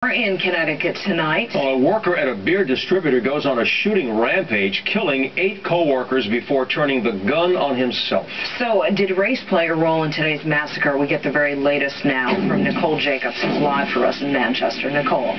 We're in Connecticut tonight. Well, a worker at a beer distributor goes on a shooting rampage, killing 8 co-workers before turning the gun on himself. So, did race play a role in today's massacre? We get the very latest now from Nicole Jacobs, who's live for us in Manchester. Nicole.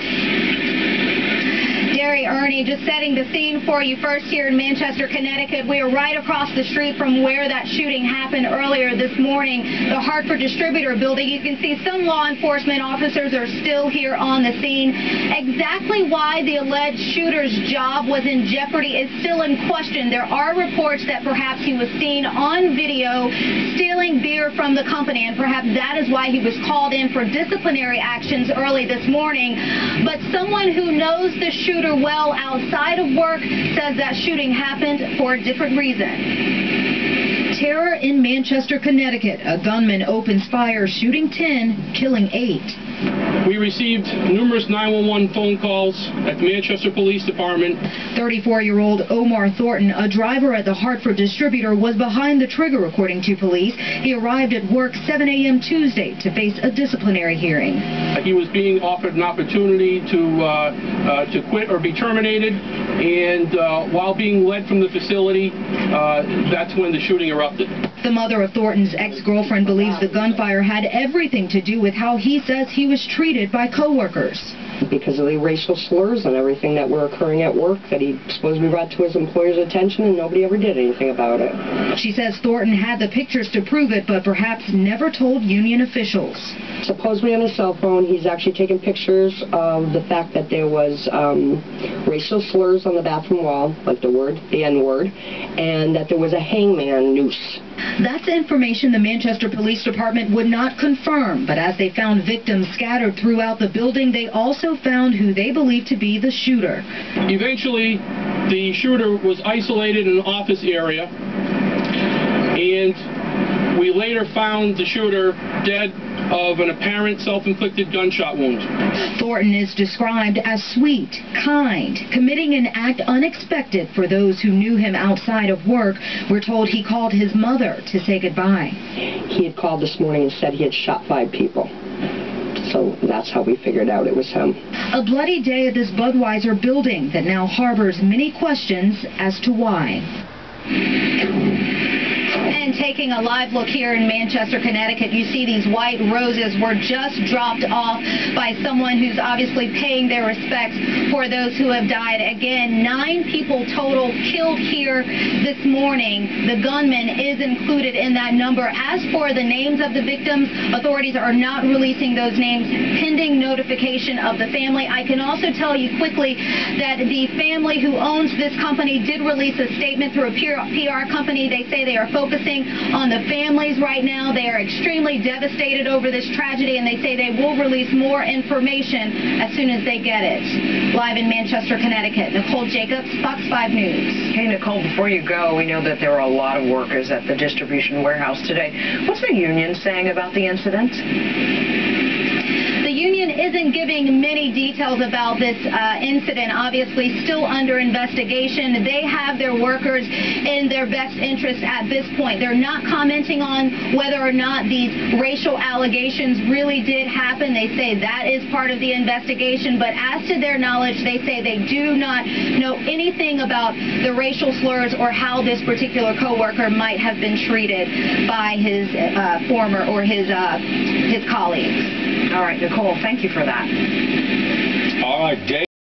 Ernie, just setting the scene for you first here in Manchester, Connecticut. We are right across the street from where that shooting happened earlier this morning, the Hartford Distributor building. You can see some law enforcement officers are still here on the scene. Exactly why the alleged shooter's job was in jeopardy is still in question. There are reports that perhaps he was seen on video stealing beer from the company, and perhaps that is why he was called in for disciplinary actions early this morning. But someone who knows the shooter well outside of work says that shooting happened for a different reason. Terror in Manchester, Connecticut. A gunman opens fire, shooting 10, killing 8. We received numerous 911 phone calls at the Manchester Police Department. 34-year-old Omar Thornton, a driver at the Hartford Distributor, was behind the trigger, according to police. He arrived at work 7 a.m. Tuesday to face a disciplinary hearing. He was being offered an opportunity to quit or be terminated, and while being led from the facility, that's when the shooting erupted. The mother of Thornton's ex-girlfriend believes the gunfire had everything to do with how he says he was treated by co-workers. Because of the racial slurs and everything that were occurring at work that he supposedly brought to his employer's attention, and nobody ever did anything about it. She says Thornton had the pictures to prove it, but perhaps never told union officials. Supposedly on his cell phone, he's actually taken pictures of the fact that there was racial slurs on the bathroom wall, like the N-word, and that there was a hangman noose. That's information the Manchester Police Department would not confirm, but as they found victims scattered throughout the building, they also found who they believe to be the shooter. Eventually, the shooter was isolated in an office area, and we later found the shooter dead of an apparent self-inflicted gunshot wound. Thornton is described as sweet, kind, committing an act unexpected for those who knew him outside of work. We're told he called his mother to say goodbye. He had called this morning and said he had shot 5 people. So that's how we figured out it was him. A bloody day at this Budweiser building that now harbors many questions as to why. And taking a live look here in Manchester, Connecticut, you see these white roses were just dropped off by someone who's obviously paying their respects for those who have died. Again, 9 people total killed here this morning. The gunman is included in that number. As for the names of the victims, authorities are not releasing those names pending notification of the family. I can also tell you quickly that the family who owns this company did release a statement through a PR company. They say they are focusing on the families right now. They are extremely devastated over this tragedy, and they say they will release more information as soon as they get it. Live in Manchester, Connecticut, Nicole Jacobs, Fox 5 News. Hey, Nicole, before you go, we know that there were a lot of workers at the distribution warehouse today. What's the union saying about the incident? The union isn't giving many details about this incident. Obviously, still under investigation. They have their workers in their best interest at this point. They're not commenting on whether or not these racial allegations really did happen. They say that is part of the investigation. But as to their knowledge, they say they do not know anything about the racial slurs or how this particular coworker might have been treated by his former or his colleagues. All right, Nicole, thank you for that. all right, Dave.